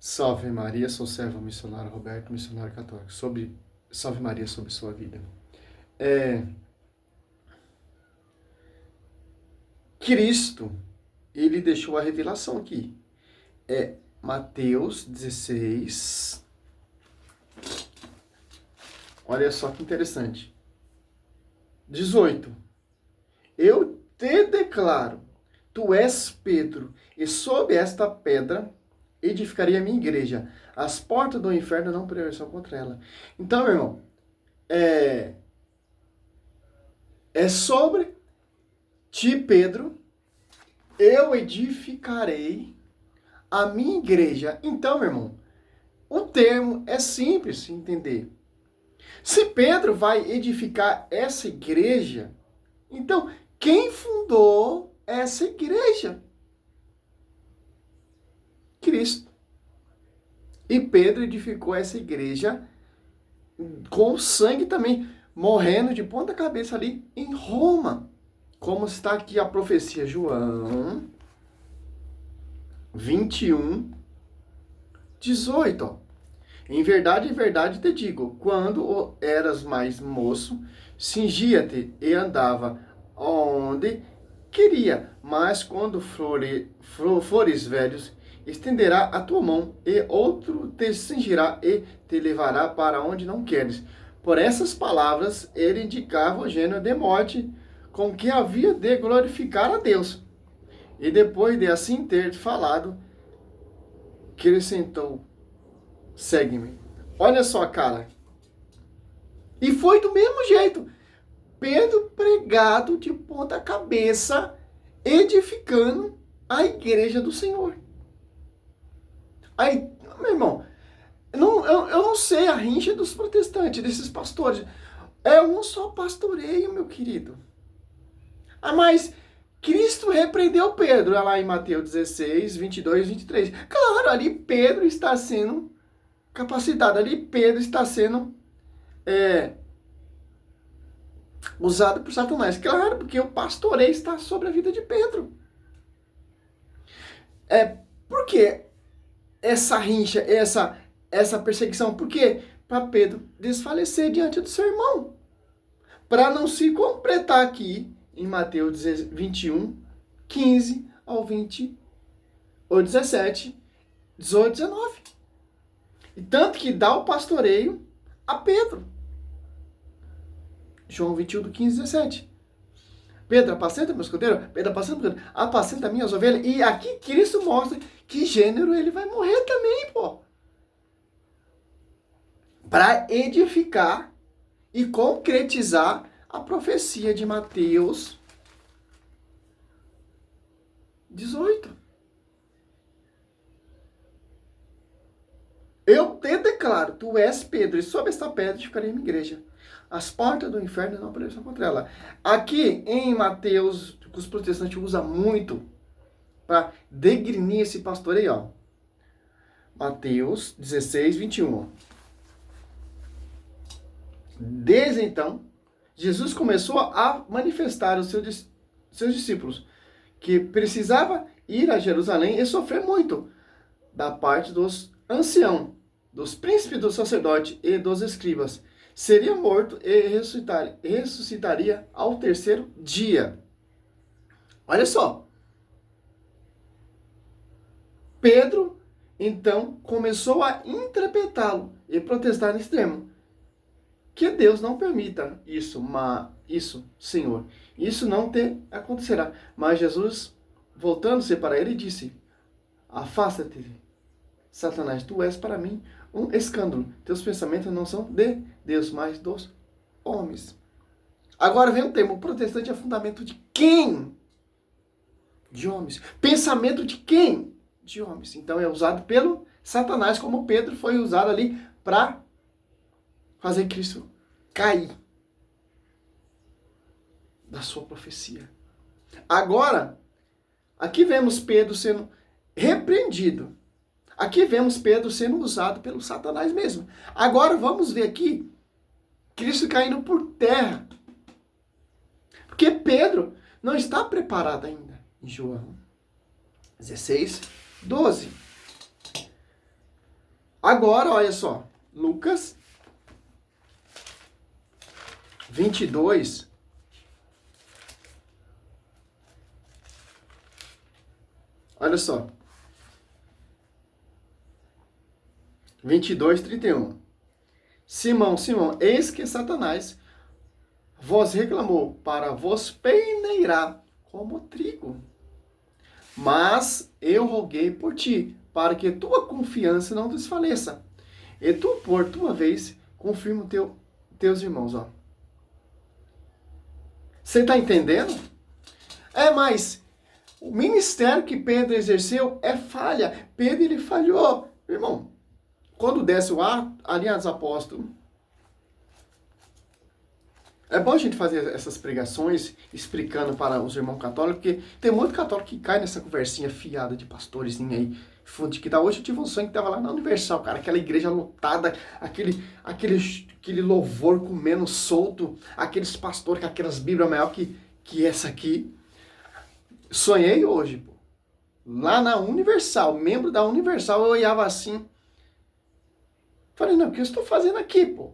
Salve Maria, sou servo missionário Roberto, missionário católico. Salve Maria sobre sua vida. Cristo, ele deixou a revelação aqui. Mateus 16. Olha só que interessante. 18. Eu te declaro, tu és Pedro, e sob esta pedra edificarei a minha igreja. As portas do inferno não prevalecerão contra ela. Então, meu irmão, é sobre ti, Pedro, eu edificarei a minha igreja. Então, meu irmão, o termo é simples de entender. Se Pedro vai edificar essa igreja, então, quem fundou essa igreja? Cristo. E Pedro edificou essa igreja com sangue também, morrendo de ponta cabeça ali em Roma. Como está aqui a profecia João 21, 18. Ó. Em verdade te digo, quando eras mais moço, cingia-te e andava onde queria, mas quando fores velhos, estenderá a tua mão, e outro te cingirá e te levará para onde não queres. Por essas palavras, ele indicava o gênero de morte com que havia de glorificar a Deus. E depois de assim ter falado, acrescentou: segue-me. Olha só, cara. E foi do mesmo jeito. Pedro pregado de ponta cabeça, edificando a igreja do Senhor. Aí, meu irmão, eu não sei a rincha dos protestantes, desses pastores. É um só pastoreio, meu querido. Mas Cristo repreendeu Pedro, lá em Mateus 16, 22, 23. Claro, ali Pedro está sendo capacitado, ali Pedro está sendo usado por Satanás. Claro, porque o pastoreio está sobre a vida de Pedro. Por que essa rincha, essa perseguição? Por quê? Para Pedro desfalecer diante do seu irmão. Para não se completar aqui em Mateus 21, 15 ao 20, ou 17, 18, 19. E tanto que dá o pastoreio a Pedro. João 21, do 15 e 17. Pedro, apacenta meu escudeiro. Pedro, apacenta minhas ovelhas. E aqui Cristo mostra que gênero ele vai morrer também, pô. Para edificar e concretizar a profecia de Mateus 18. Eu te declaro, tu és Pedro, e sob esta pedra edificarei a minha igreja. As portas do inferno não prevalecerão contra ela. Aqui em Mateus, que os protestantes usam muito para degrinir esse pastoreio, ó. Mateus 16, 21. Desde então, Jesus começou a manifestar aos seus discípulos que precisava ir a Jerusalém e sofrer muito da parte dos anciãos, dos príncipes dos sacerdotes e dos escribas. Seria morto e ressuscitaria ao terceiro dia. Olha só. Pedro, então, começou a interpretá-lo e protestar no extremo. Que Deus não permita isso, Senhor. Isso não te acontecerá. Mas Jesus, voltando-se para ele, disse: afasta-te, Satanás, tu és para mim um escândalo. Teus pensamentos não são de Deus, mas dos homens. Agora vem o termo: protestante é fundamento de quem? De homens. Pensamento de quem? De homens. Então é usado pelo Satanás, como Pedro foi usado ali para fazer Cristo cair da sua profecia. Agora, aqui vemos Pedro sendo repreendido. Aqui vemos Pedro sendo usado pelo Satanás mesmo. Agora vamos ver aqui Cristo caindo por terra. Porque Pedro não está preparado ainda. Em João 16, 12. Agora, olha só, Lucas 22. Olha só. 22, 31. Simão, Simão, eis que Satanás vos reclamou para vos peneirar como trigo. Mas eu roguei por ti, para que tua confiança não desfaleça. E tu, por tua vez, confirma teus irmãos. Ó. Você está entendendo? Mas o ministério que Pedro exerceu é falha. Pedro, ele falhou. Irmão, quando desce o ar, ali dos apóstolos, é bom a gente fazer essas pregações explicando para os irmãos católicos, porque tem muito católico que cai nessa conversinha fiada de pastorzinho aí, fundo de que tá. Hoje eu tive um sonho que tava lá na Universal, cara, aquela igreja lotada, aquele louvor comendo solto, aqueles pastores com aquelas bíblias maior que essa aqui. Sonhei hoje, pô. Lá na Universal, membro da Universal, eu olhava assim. Falei, não, o que eu estou fazendo aqui, pô?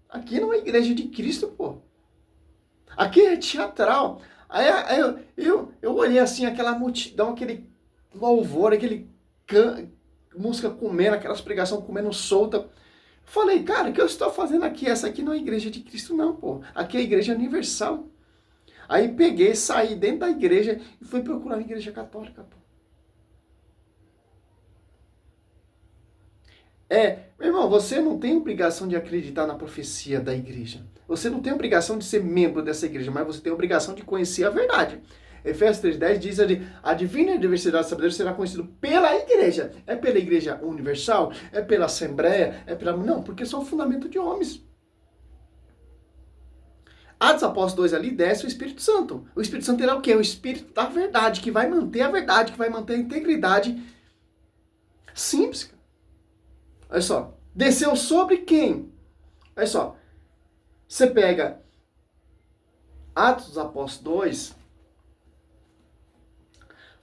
Aqui não é igreja de Cristo, pô. Aqui é teatral. Aí eu olhei assim, aquela multidão, aquele louvor, música comendo, aquelas pregações comendo solta. Falei, cara, o que eu estou fazendo aqui? Essa aqui não é igreja de Cristo, não, pô. Aqui é a igreja universal. Aí peguei, saí dentro da igreja e fui procurar a igreja católica, pô. Meu irmão, você não tem obrigação de acreditar na profecia da igreja. Você não tem obrigação de ser membro dessa igreja, mas você tem obrigação de conhecer a verdade. Efésios 3,10 diz ali, a divina diversidade de sabedoria será conhecido pela igreja. É pela igreja universal? É pela assembleia? Não, porque são fundamento de homens. Atos Apóstolos 2 ali desce o Espírito Santo. O Espírito Santo é o quê? O Espírito da verdade, que vai manter a verdade, que vai manter a integridade. Simples, cara. Olha só. Desceu sobre quem? Olha só. Você pega Atos dos Apóstolos 2.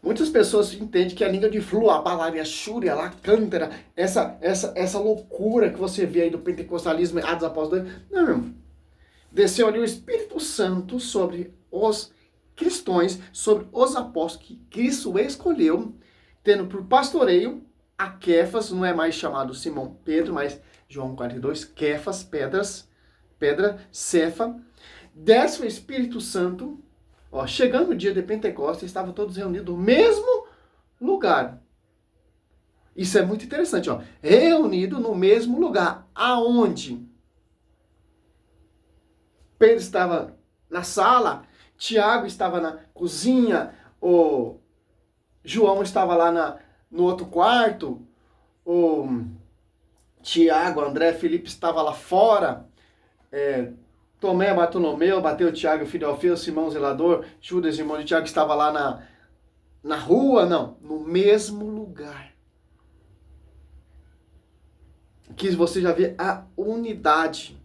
Muitas pessoas entendem que a língua de flu, a palavra xúria, a cântara, essa loucura que você vê aí do pentecostalismo, Atos dos Apóstolos 2. Não, meu irmão. Desceu ali o Espírito Santo sobre os cristãos, sobre os apóstolos que Cristo escolheu, tendo por pastoreio a Kefas, não é mais chamado Simão Pedro, mas João 42, Kefas, pedra, Cefa. Desce o Espírito Santo, ó, chegando o dia de Pentecostes, estavam todos reunidos no mesmo lugar. Isso é muito interessante, ó. Reunido no mesmo lugar. Aonde? Pedro estava na sala, Tiago estava na cozinha, o João estava lá no outro quarto, o Tiago, André, Felipe estava lá fora, Tomé, Bartolomeu, bateu Tiago, filho de Alfeu, Simão, zelador, Judas, irmão de Tiago, estava lá na rua, não, no mesmo lugar. Que você já vê a unidade.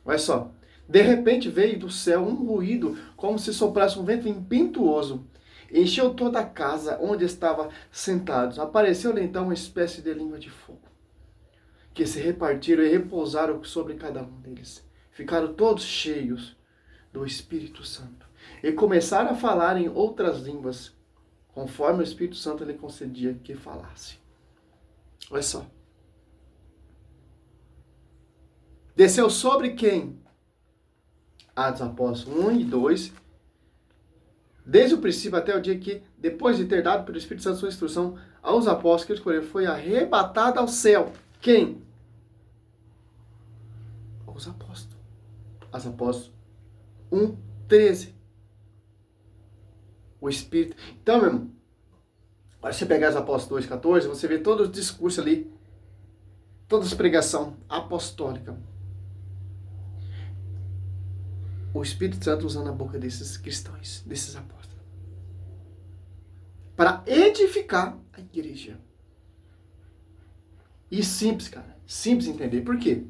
Olha só. De repente veio do céu um ruído, como se soprasse um vento impetuoso. Encheu toda a casa onde estavam sentados. Apareceu-lhe então uma espécie de língua de fogo, que se repartiram e repousaram sobre cada um deles. Ficaram todos cheios do Espírito Santo. E começaram a falar em outras línguas, conforme o Espírito Santo lhe concedia que falasse. Olha só. Desceu sobre quem? Atos Apóstolos 1 e 2. Desde o princípio até o dia que, depois de ter dado pelo Espírito Santo sua instrução aos apóstolos que escolheram, foi arrebatada ao céu. Quem? Os apóstolos. As apóstolos 1, 13. O Espírito. Então, meu irmão, se você pegar os apóstolos 2, 14, você vê todo o discurso ali, toda a pregação apostólica. O Espírito Santo usando a boca desses cristãos, desses apóstolos, para edificar a igreja. E simples, cara. Simples entender. Por quê?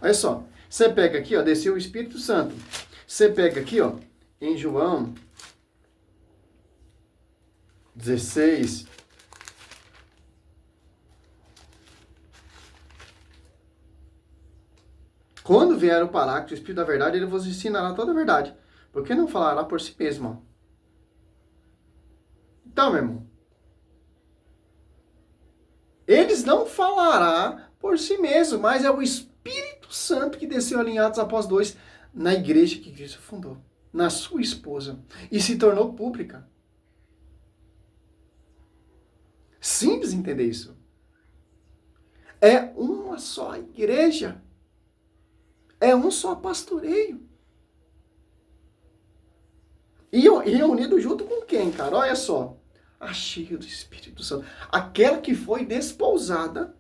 Olha só. Você pega aqui, ó, desceu o Espírito Santo. Você pega aqui, ó, em João 16, Quando vier o Paráclito, o Espírito da Verdade, ele vos ensinará toda a verdade. Porque não falará por si mesmo. Então, meu irmão, eles não falará por si mesmo, mas é o Espírito Santo que desceu ali em Atos após 2 na igreja que Cristo fundou, na sua esposa, e se tornou pública. Simples entender isso. É uma só igreja. É um só pastoreio. E reunido junto com quem, cara? Olha só. A cheia do Espírito Santo. Aquela que foi desposada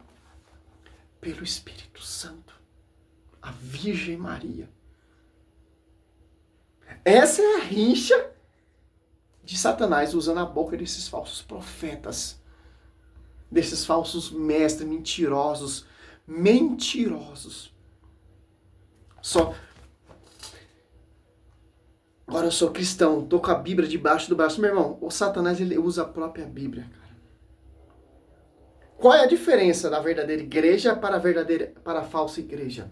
pelo Espírito Santo. A Virgem Maria. Essa é a rincha de Satanás usando a boca desses falsos profetas. Desses falsos mestres mentirosos. Só. Agora eu sou cristão, tô com a Bíblia debaixo do braço. Meu irmão, o Satanás ele usa a própria Bíblia, cara. Qual é a diferença da verdadeira igreja para a falsa igreja?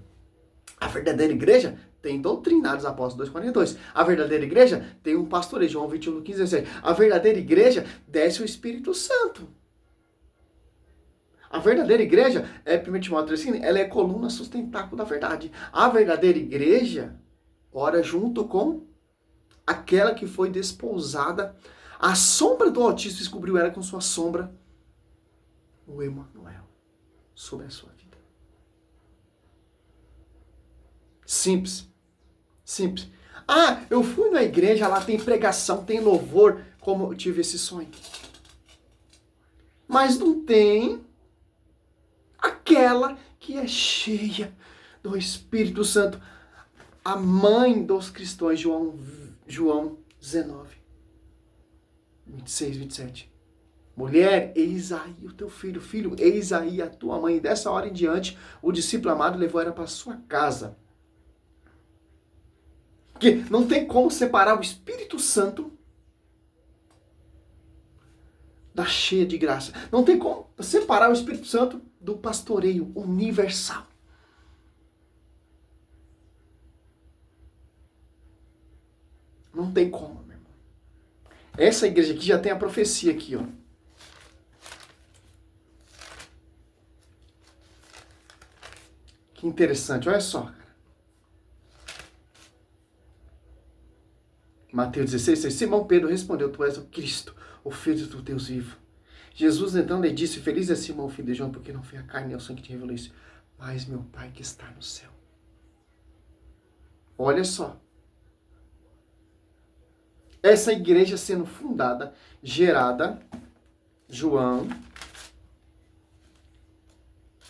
A verdadeira igreja tem doutrinados apóstolos 2:42. A verdadeira igreja tem um pastoreio, João 21:15-16. A verdadeira igreja desce o Espírito Santo. A verdadeira igreja, 1 Timóteo 3:5, ela é coluna sustentáculo da verdade. A verdadeira igreja ora junto com aquela que foi desposada. A sombra do Altíssimo descobriu ela com sua sombra, o Emanuel, sobre a sua vida. Simples. Simples. Ah, eu fui na igreja, lá tem pregação, tem louvor, como eu tive esse sonho. Mas não tem aquela que é cheia do Espírito Santo. A mãe dos cristãos, João 19, 26, 27. Mulher, eis aí o teu filho. Filho, eis aí a tua mãe. E dessa hora em diante, o discípulo amado levou ela para sua casa. Porque não tem como separar o Espírito Santo da cheia de graça. Não tem como separar o Espírito Santo do pastoreio universal. Não tem como, meu irmão. Essa igreja aqui já tem a profecia aqui, ó. Que interessante, olha só, cara. Mateus 16:6. Simão Pedro respondeu: Tu és o Cristo, o Filho do Deus vivo. Jesus então lhe disse: Feliz é Simão, filho de João, porque não foi a carne nem o sangue que te revelou isso, mas meu Pai que está no céu. Olha só. Essa igreja sendo fundada, gerada, João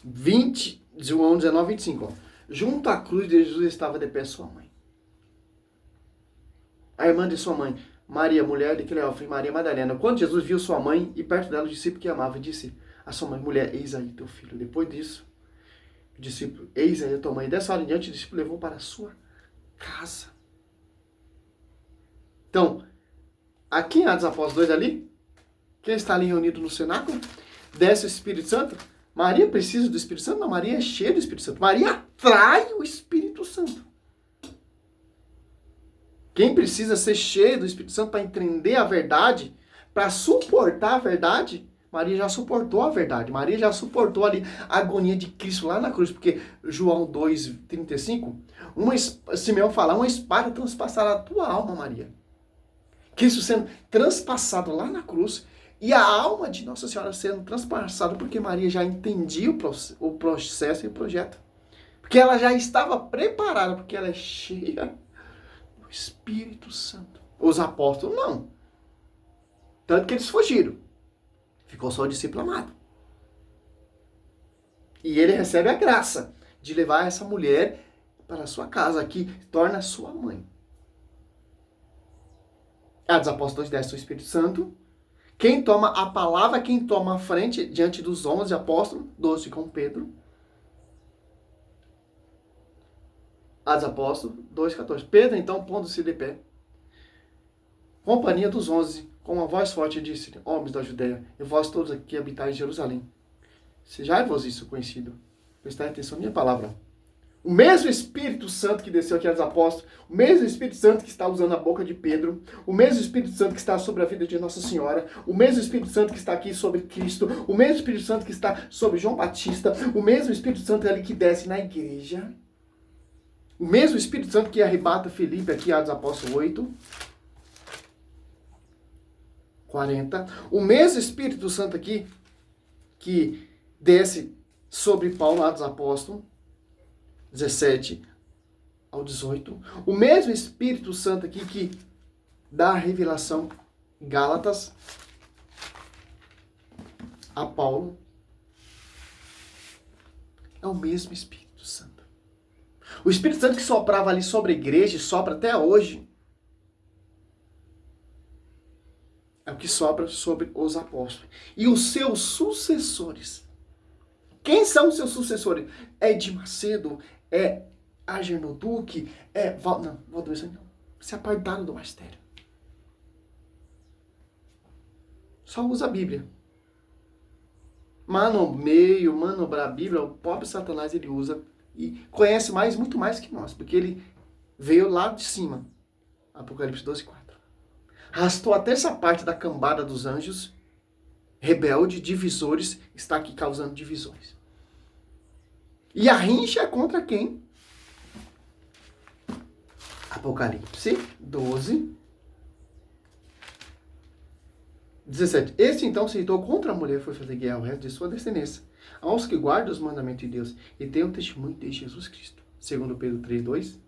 19:25. Junto à cruz de Jesus estava de pé sua mãe. A irmã de sua mãe, Maria, mulher de Cleófas, e Maria Madalena. Quando Jesus viu sua mãe e perto dela o discípulo que amava, disse a sua mãe: Mulher, eis aí teu filho. Depois disso, o discípulo: Eis aí a tua mãe. Dessa hora em diante, o discípulo levou para a sua casa. Então, aqui em Atos Apóstolos 2 ali, quem está ali reunido no cenáculo, desce o Espírito Santo. Maria precisa do Espírito Santo? Não, Maria é cheia do Espírito Santo. Maria atrai o Espírito Santo. Quem precisa ser cheio do Espírito Santo para entender a verdade, para suportar a verdade, Maria já suportou a verdade. Maria já suportou ali a agonia de Cristo lá na cruz. Porque João 2:35, Simeão fala: uma espada transpassará a tua alma, Maria. Cristo sendo transpassado lá na cruz e a alma de Nossa Senhora sendo transpassada, porque Maria já entendia o processo e o projeto. Porque ela já estava preparada, porque ela é cheia do Espírito Santo. Os apóstolos não. Tanto que eles fugiram. Ficou só o discípulo amado. E ele recebe a graça de levar essa mulher para a sua casa, que torna sua mãe. Atos Apóstolos 10 do Espírito Santo. Quem toma a palavra, quem toma a frente diante dos 11 apóstolos, 12 com Pedro. Atos Apóstolos 2:14. Pedro, então, pondo-se de pé, companhia dos 11, com uma voz forte, disse: Homens da Judéia, e vós todos aqui que habitais em Jerusalém, sejai-vos isso conhecido. Prestai atenção à minha palavra. O mesmo Espírito Santo que desceu aqui aos apóstolos, o mesmo Espírito Santo que está usando a boca de Pedro, o mesmo Espírito Santo que está sobre a vida de Nossa Senhora, o mesmo Espírito Santo que está aqui sobre Cristo, o mesmo Espírito Santo que está sobre João Batista, o mesmo Espírito Santo ali que desce na igreja, o mesmo Espírito Santo que arrebata Felipe aqui, Atos Apóstolos 8, 40, o mesmo Espírito Santo aqui que desce sobre Paulo, Atos Apóstolos 17 ao 18. O mesmo Espírito Santo aqui que dá a revelação Gálatas a Paulo. É o mesmo Espírito Santo. O Espírito Santo que soprava ali sobre a igreja e sopra até hoje é o que sopra sobre os apóstolos. E os seus sucessores. Quem são os seus sucessores? É Edir Macedo, é Agenor Duque, é... Não, Valdoir não. Se apartaram do magistério. Só usa a Bíblia. Mano meio, mano a Bíblia, o pobre Satanás ele usa e conhece muito mais que nós, porque ele veio lá de cima. Apocalipse 12, 4. Arrastou até essa parte da cambada dos anjos, rebelde, divisores, está aqui causando divisões. E a rincha é contra quem? Apocalipse 12, 17. Este então se irritou contra a mulher e foi fazer guerra ao resto de sua descendência, aos que guardam os mandamentos de Deus e têm o testemunho de Jesus Cristo. Segundo Pedro 3, 2.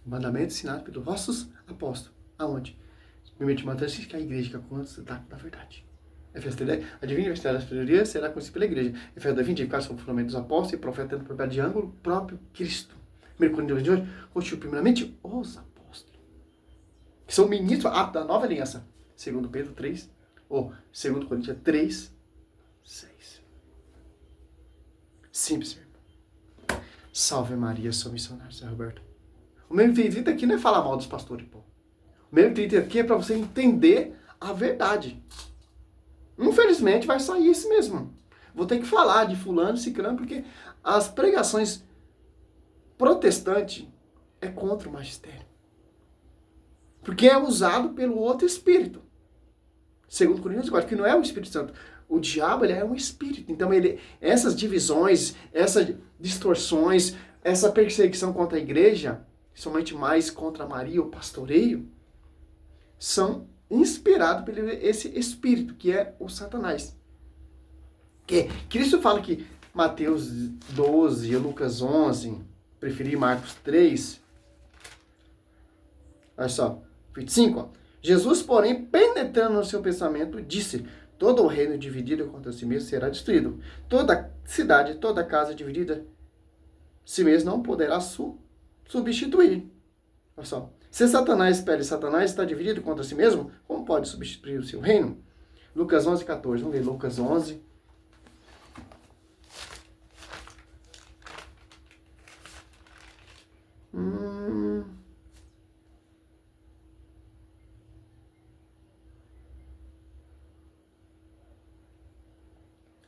Mandamento ensinado pelos vossos apóstolos. Aonde? 1 Timóteo diz que a igreja que é consta da verdade. Efésios 3, a divina universidade da sabedoria será conhecida pela igreja. Efésios 20, eficácia sobre o fundamento dos apóstolos e profeta tendo propriedade de ângulo próprio Cristo. 1 Coríntios de hoje, constitui primeiramente os apóstolos, que são ministros da nova aliança. Segundo Pedro 3, ou segundo Coríntios 3, 6. Simples, irmão. Salve Maria, sou missionário, Zé Roberto. O meu intuito aqui não é falar mal dos pastores, pô. O meu intuito aqui é para você entender a verdade. Infelizmente vai sair isso mesmo. Vou ter que falar de fulano, ciclano, porque as pregações protestantes é contra o magistério. Porque é usado pelo outro espírito. Segundo Coríntios 4, que não é o Espírito Santo. O diabo ele é um espírito. Então essas divisões, essas distorções, essa perseguição contra a igreja, somente mais contra Maria, o pastoreio, são inspirados por esse espírito, que é o Satanás. Que Cristo fala que Mateus 12 e Lucas 11, preferi Marcos 3, olha só, 25, ó. Jesus, porém, penetrando no seu pensamento, disse: todo o reino dividido contra si mesmo será destruído. Toda cidade, toda casa dividida si mesmo não poderá substituir. Olha só. Se Satanás está dividido contra si mesmo, como pode substituir o seu reino? Lucas 11, 14. Vamos ler Lucas 11.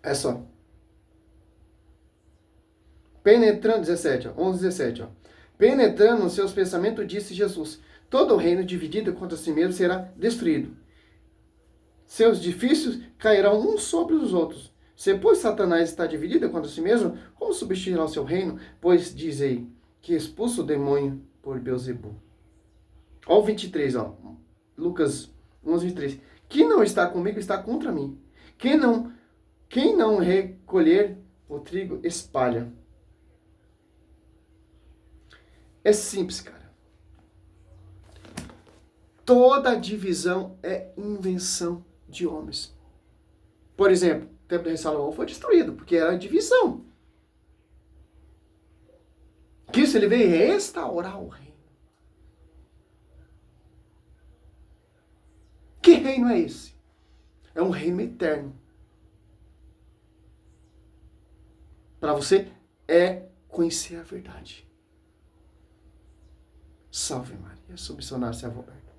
É só. Penetrando, 17, ó, 11, 17, ó. Penetrando nos seus pensamentos, disse Jesus: todo o reino dividido contra si mesmo será destruído. Seus edifícios cairão uns sobre os outros. Se, pois, Satanás está dividido contra si mesmo, como substituirá o seu reino? Pois dizei que expulsa o demônio por Beelzebul. Ó o 23, ó. Lucas 11, 23. Quem não está comigo está contra mim. Quem não recolher o trigo, espalha. É simples, cara. Toda divisão é invenção de homens. Por exemplo, o templo de Salomão foi destruído, porque era divisão. Cristo ele veio restaurar o reino. Que reino é esse? É um reino eterno. Para você é conhecer a verdade. Salve Maria, sou missionário Zé Roberto.